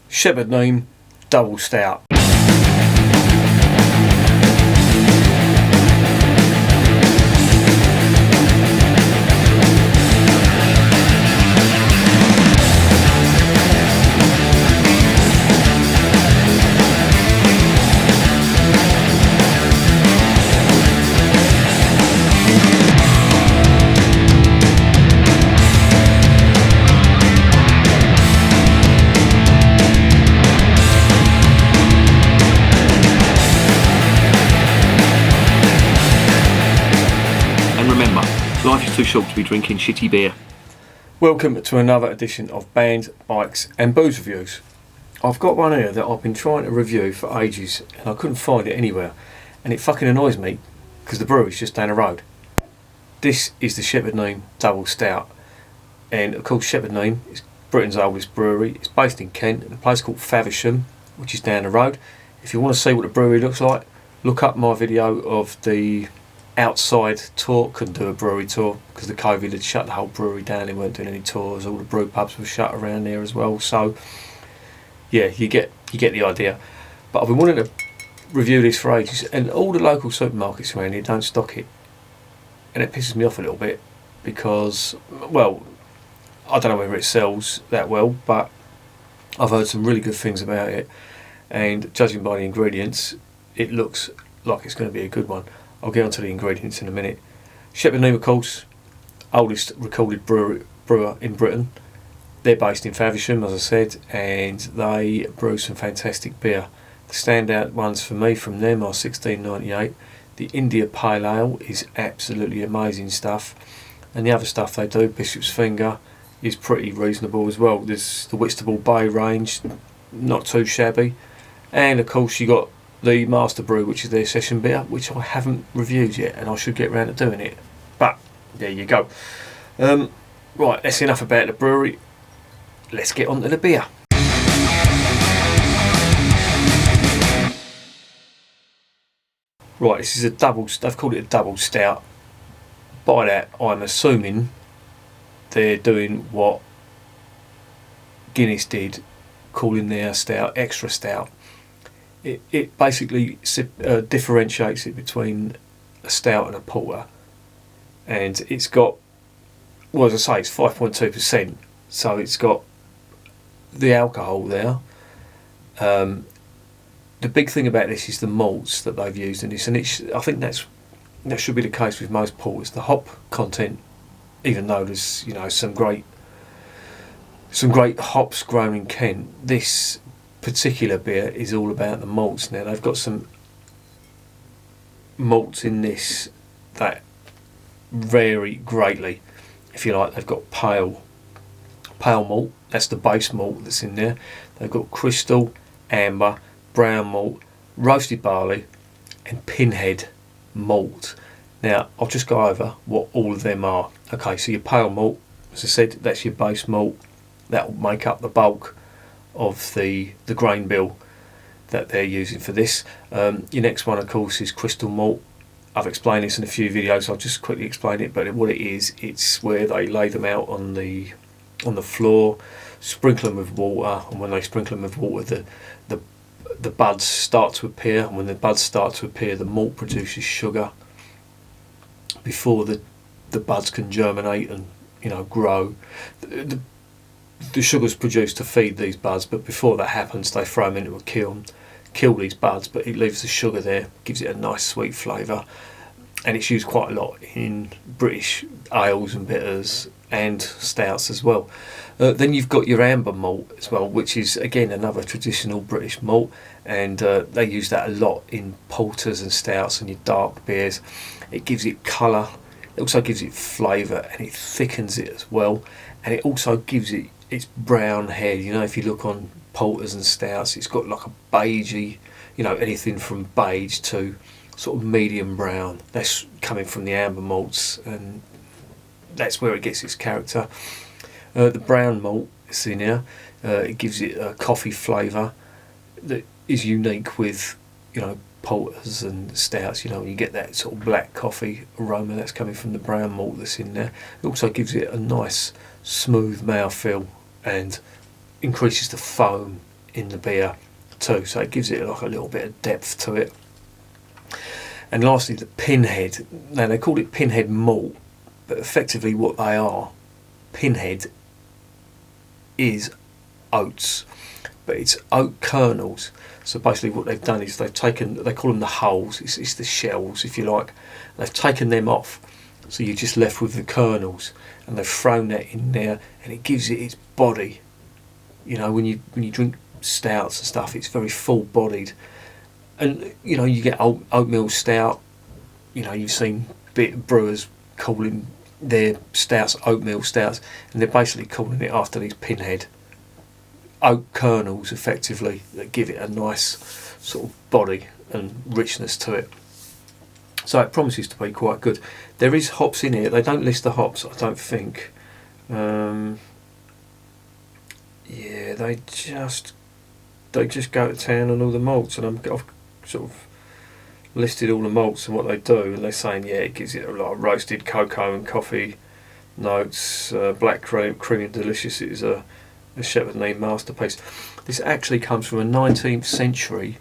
Neame Double Stout. Life is too short to be drinking shitty beer. Welcome to another edition of Bands, Bikes and Booze Reviews. I've got one here that I've been trying to review for ages and I couldn't find it anywhere, and it fucking annoys me because the brewery's just down the road. This is the Neame Double Stout, and of course Neame is Britain's oldest brewery. It's based in Kent in a place called Faversham, which is down the road. If you want to see what the brewery looks like, look up my video of the outside tour. Couldn't do a brewery tour because the COVID had shut the whole brewery down. They weren't doing any tours. All the brew pubs were shut around there as well. So yeah, you get the idea. But I've been wanting to review this for ages, and all the local supermarkets around here don't stock it, and it pisses me off a little bit because, well, I don't know whether it sells that well, but I've heard some really good things about it, and judging by the ingredients, it looks like it's going to be a good one. I'll get onto the ingredients in a minute. Neame, of course, oldest recorded brewer in Britain. They're based in Faversham, as I said, and they brew some fantastic beer. The standout ones for me from them are 1698. The India Pale Ale is absolutely amazing stuff, and the other stuff they do, Bishop's Finger, is pretty reasonable as well. There's the Whitstable Bay range, not too shabby, and of course you got the Master Brew, which is their session beer, which I haven't reviewed yet, and I should get around to doing it. But there you go. Right, that's enough about the brewery. Let's get on to the beer. Right, this is a double. They've called it a double stout. By that, I'm assuming they're doing what Guinness did, calling their stout extra stout. It basically differentiates it between a stout and a porter, and it's got, well, as I say, it's 5.2%, so it's got the alcohol there. The big thing about this is the malts that they've used in this, and I think that should be the case with most porters. The hop content, even though there's some great hops grown in Kent, this particular beer is all about the malts. Now they've got some malts in this that vary greatly, if you like. They've got pale malt, that's the base malt that's in there. They've got crystal, amber, brown malt, roasted barley and pinhead malt. Now I'll just go over what all of them are. Okay, so your pale malt, as I said, that's your base malt. That will make up the bulk of the grain bill that they're using for this. Your next one, of course, is crystal malt. I've explained this in a few videos. I'll just quickly explain it. But what it is, it's where they lay them out on the floor, sprinkle them with water, and when they sprinkle them with water, the buds start to appear. And when the buds start to appear, the malt produces sugar before the buds can germinate and grow. The sugar's produced to feed these buds, but before that happens, they throw them into a kiln, kill these buds, but it leaves the sugar there, gives it a nice sweet flavour, and it's used quite a lot in British ales and bitters and stouts as well. Then you've got your amber malt as well, which is again another traditional British malt, and they use that a lot in porters and stouts and your dark beers. It gives it colour, it also gives it flavour, and it thickens it as well, and it also gives it its brown head. If you look on porters and stouts, it's got like a beigey, anything from beige to sort of medium brown. That's coming from the amber malts, and that's where it gets its character. The brown malt is in here. It gives it a coffee flavour that is unique with porters and stouts. You get that sort of black coffee aroma that's coming from the brown malt that's in there. It also gives it a nice smooth mouthfeel and increases the foam in the beer too, so it gives it like a little bit of depth to it. And lastly, the Pinhead. Now they called it Pinhead Malt, but effectively what they are, Pinhead is oats, but it's oat kernels. So basically what they've done is they've taken, they call them the hulls, it's the shells if you like, they've taken them off, so you're just left with the kernels, and they've thrown that in there, and it gives it its body. You know, when you drink stouts and stuff, it's very full bodied, and you know, you get oatmeal stout. You know, you've seen brewers calling their stouts oatmeal stouts, and they're basically calling it after these Pinhead oat kernels, effectively, that give it a nice sort of body and richness to it. So it promises to be quite good. There is hops in here. They don't list the hops, I don't think. Yeah, they just go to town on all the malts, and I've sort of listed all the malts and what they do, and they're saying, yeah, it gives it a lot of roasted cocoa and coffee notes, black creamy and delicious. It is a Shepherd Neame masterpiece. This actually comes from a 19th century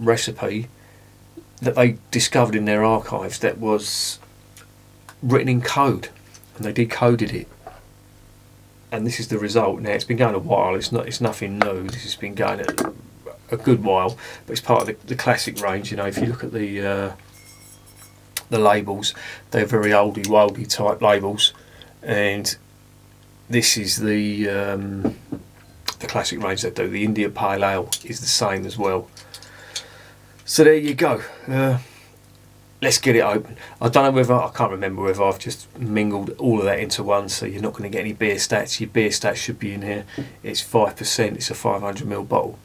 recipe that they discovered in their archives that was written in code, and they decoded it, and this is the result. Now it's been going a while, it's nothing new, this has been going a good while, but it's part of the classic range. You know, if you look at the labels, they're very oldie type labels, and this is the classic range they do. The India Pale Ale is the same as well. So there you go. Let's get it open. I can't remember whether I've just mingled all of that into one, so you're not going to get any beer stats. Your beer stats should be in here. It's 5%, it's a 500ml bottle.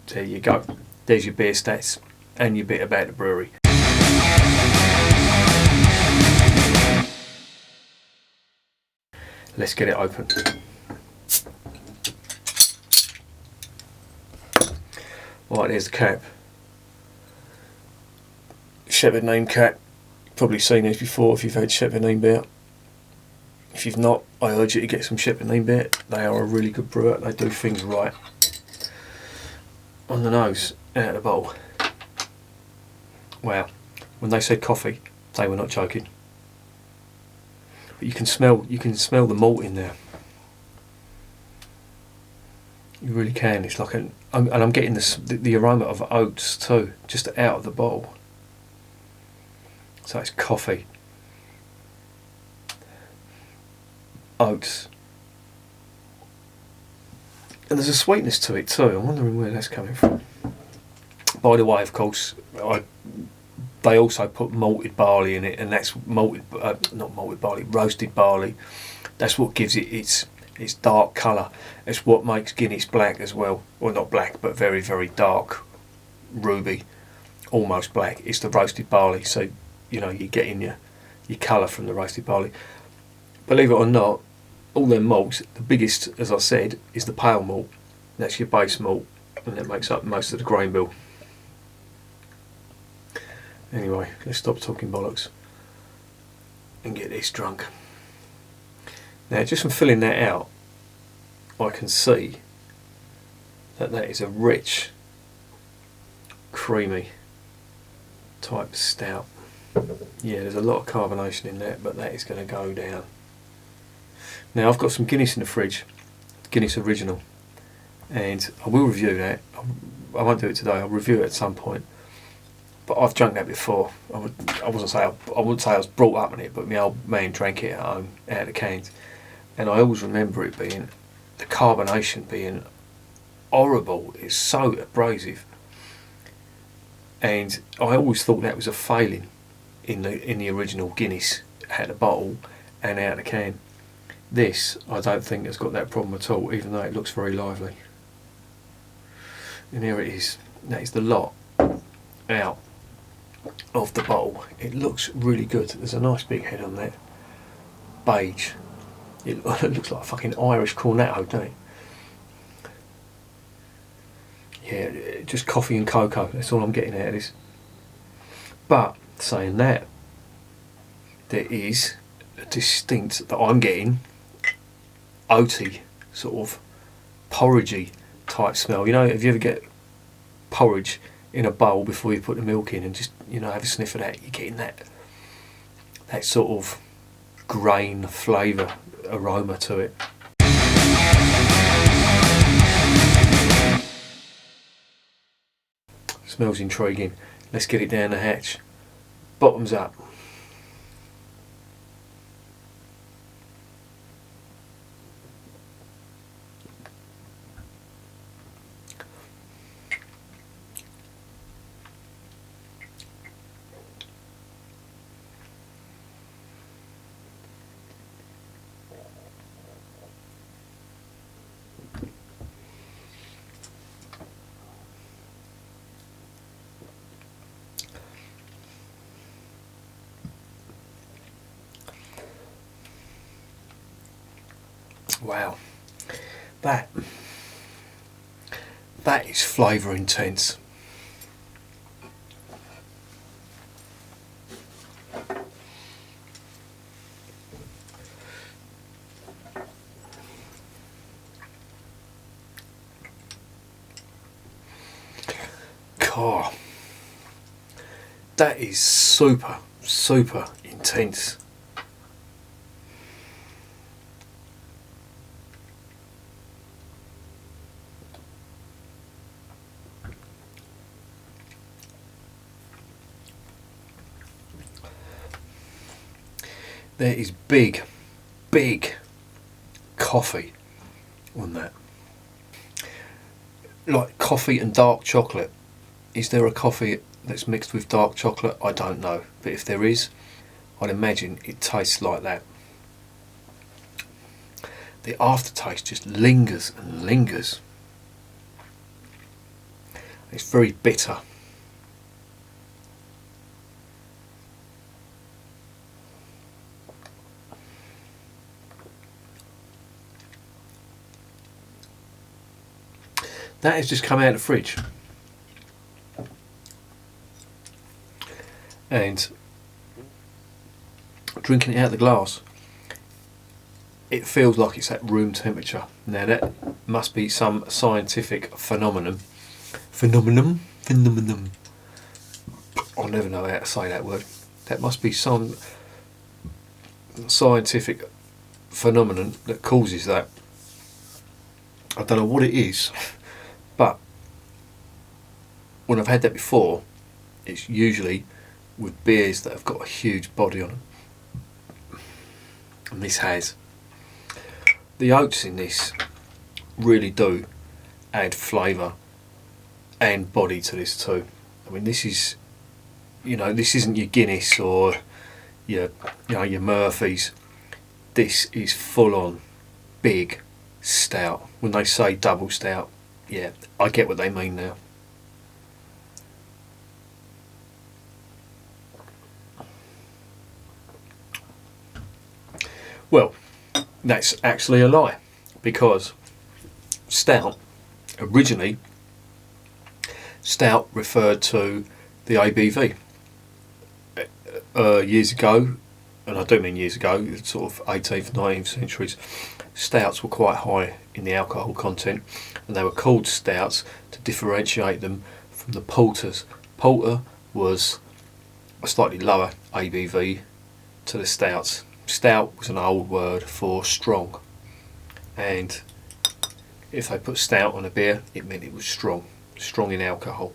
There you go. There's your beer stats and your bit about the brewery. Let's get it open. Right, there's the cap. Shepherd Neame cap. You've probably seen these before if you've had Shepherd Neame beer. If you've not, I urge you to get some Shepherd Neame beer. They are a really good brewer. They do things right. On the nose, out of the bottle. Wow. When they said coffee, they were not joking. But you can smell the malt in there. You really can. It's like and I'm getting the aroma of oats too, just out of the bottle. So it's coffee, oats, and there's a sweetness to it too. I'm wondering where that's coming from. By the way, of course, they also put malted barley in it, and that's roasted barley. That's what gives it its dark colour. It's what makes Guinness black as well. Well, not black, but very, very dark, ruby, almost black. It's the roasted barley, so you know you're getting your colour from the roasted barley. Believe it or not, all them malts, the biggest, as I said, is the pale malt. That's your base malt, and that makes up most of the grain bill. Anyway, let's stop talking bollocks and get this drunk. Now, just from filling that out, I can see that is a rich, creamy type stout. Yeah, there's a lot of carbonation in that, but that is going to go down. Now, I've got some Guinness in the fridge, Guinness Original, and I will review that. I won't do it today, I'll review it at some point. But I've drunk that before. I wouldn't say I was brought up on it, but my old man drank it at home out of the cans, and I always remember it being, the carbonation being horrible. It's so abrasive, and I always thought that was a failing in the original Guinness, out of the bottle and out of the can. This, I don't think, has got that problem at all, even though it looks very lively. And here it is. That is the lot out of the bottle. It looks really good. There's a nice big head on that. Beige. It looks like a fucking Irish cornetto, doesn't it? Yeah, just coffee and cocoa. That's all I'm getting out of this. But saying that, there is a distinct, that I'm getting, oaty, sort of porridgey type smell. You know, if you ever get porridge in a bowl before you put the milk in and just, you know, have a sniff of that, you're getting that sort of grain flavour aroma to it. Smells intriguing. Let's get it down the hatch. Bottoms up. Wow, that is flavour intense. God, that is super intense. There is big coffee on that. Like coffee and dark chocolate. Is there a coffee that's mixed with dark chocolate? I don't know. But if there is, I'd imagine it tastes like that. The aftertaste just lingers and lingers. It's very bitter. That has just come out of the fridge. And drinking it out of the glass, it feels like it's at room temperature. Now that must be some scientific phenomenon. I'll never know how to say that word. That must be some scientific phenomenon that causes that. I don't know what it is. But when I've had that before, it's usually with beers that have got a huge body on them. And this has. The oats in this really do add flavour and body to this too. I mean, this is, you know, this isn't your Guinness or your Murphy's. This is full on big stout. When they say double stout, yeah, I get what they mean now. Well, that's actually a lie, because stout, originally, stout referred to the ABV. Years ago, and I do mean years ago, sort of 18th, 19th centuries, stouts were quite high in the alcohol content, and they were called stouts to differentiate them from the porters. Porter was a slightly lower ABV to the stouts. Stout was an old word for strong, and if they put stout on a beer, it meant it was strong in alcohol.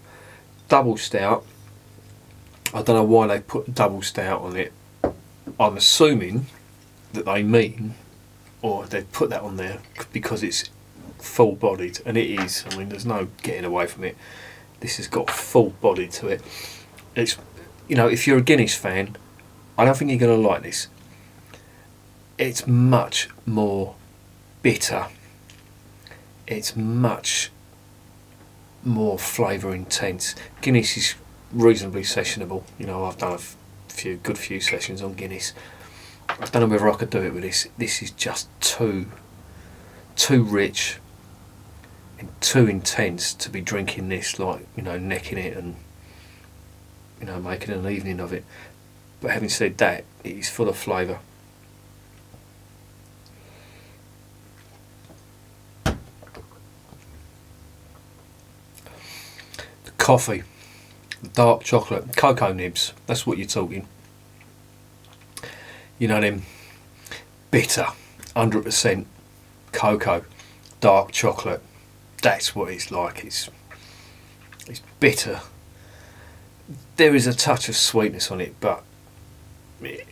Double stout, I don't know why they put double stout on it. I'm assuming that they mean, or they've put that on there because it's full bodied, and it is. I mean, there's no getting away from it. This has got full body to it. It's, you know, if you're a Guinness fan, I don't think you're going to like this. It's much more bitter. It's much more flavour intense. Guinness is reasonably sessionable. You know, I've done a good few sessions on Guinness. I don't know whether I could do it with this. This is just too rich and too intense to be drinking this, like, you know, necking it and, you know, making an evening of it. But having said that, it is full of flavour. coffee, the dark chocolate, cocoa nibs, that's what you're talking. You know, them bitter, 100% cocoa, dark chocolate. That's what it's like. It's bitter. There is a touch of sweetness on it, but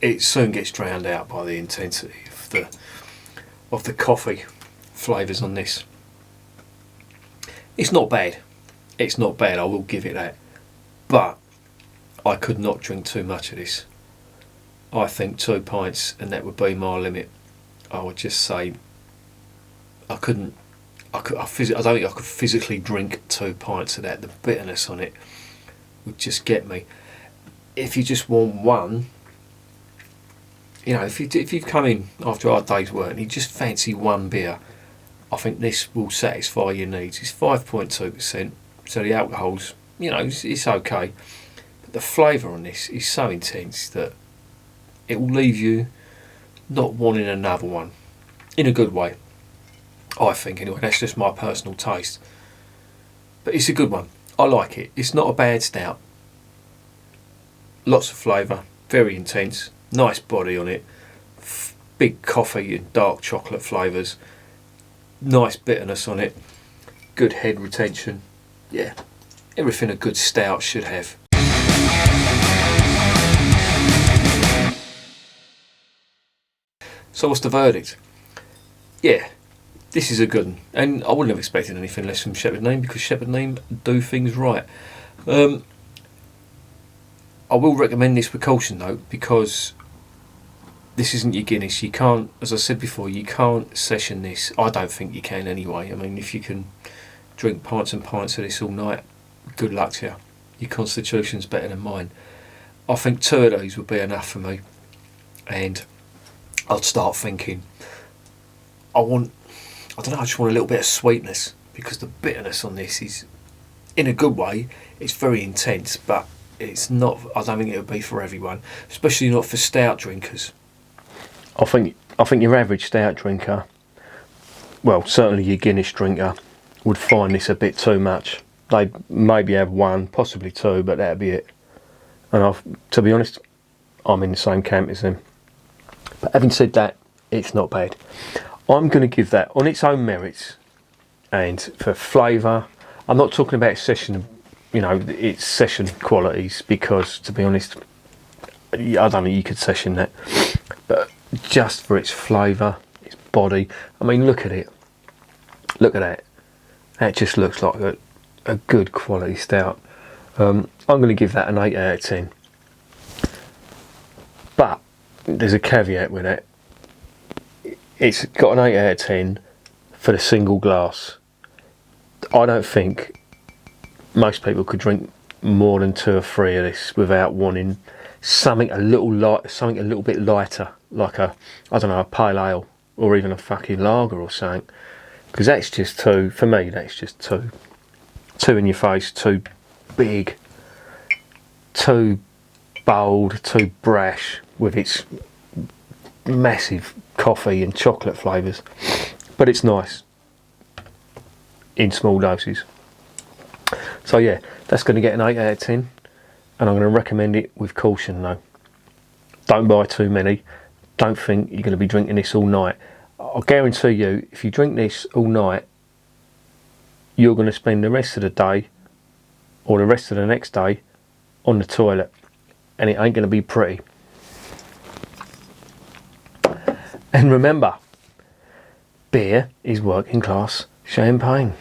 it soon gets drowned out by the intensity of the coffee flavours on this. It's not bad. It's not bad, I will give it that. But I could not drink too much of this. I think 2 pints and that would be my limit. I would just say I don't think I could physically drink 2 pints of that. The bitterness on it would just get me. If you just want one, you know, if you've come in after a hard day's work and you just fancy one beer, I think this will satisfy your needs. It's 5.2%, so the alcohol's, you know, it's okay. But the flavour on this is so intense that it will leave you not wanting another one. In a good way, I think, anyway. That's just my personal taste. But it's a good one. I like it. It's not a bad stout. Lots of flavour, very intense, nice body on it, big coffee and dark chocolate flavours, nice bitterness on it, good head retention. Yeah, everything a good stout should have. So what's the verdict? Yeah, this is a good one, and I wouldn't have expected anything less from Shepherd Neame, because Shepherd Neame do things right. I will recommend this with caution though, because this isn't your Guinness. You can't, as I said before, you can't session this. I don't think you can anyway. I mean, if you can drink pints and pints of this all night, good luck to you. Your constitution's better than mine. I think 2 of these would be enough for me, and I'd start thinking, I just want a little bit of sweetness, because the bitterness on this is, in a good way, it's very intense, but it's not, I don't think it would be for everyone, especially not for stout drinkers. I think your average stout drinker, well, certainly your Guinness drinker, would find this a bit too much. They'd maybe have 1, possibly 2, but that'd be it. And to be honest, I'm in the same camp as them. But having said that, it's not bad. I'm going to give that, on its own merits, and for flavour, I'm not talking about session, you know, its session qualities, because to be honest, I don't think you could session that. But just for its flavour, its body, I mean, look at it. Look at that. That just looks like a good quality stout. I'm going to give that an 8 out of 10. But there's a caveat with it. It's got an 8 out of 10 for the single glass. I don't think most people could drink more than 2 or 3 of this without wanting something a little light, something a little bit lighter, like a pale ale, or even a fucking lager or something. Because that's just too, for me, that's just too in your face, too big, too bold, too brash with its massive coffee and chocolate flavours. But it's nice in small doses. So yeah, that's going to get an 8 out of 10, and I'm going to recommend it with caution though. Don't buy too many. Don't think you're going to be drinking this all night. I'll guarantee you, if you drink this all night, you're going to spend the rest of the day, or the rest of the next day, on the toilet, and it ain't going to be pretty. And remember, beer is working class champagne.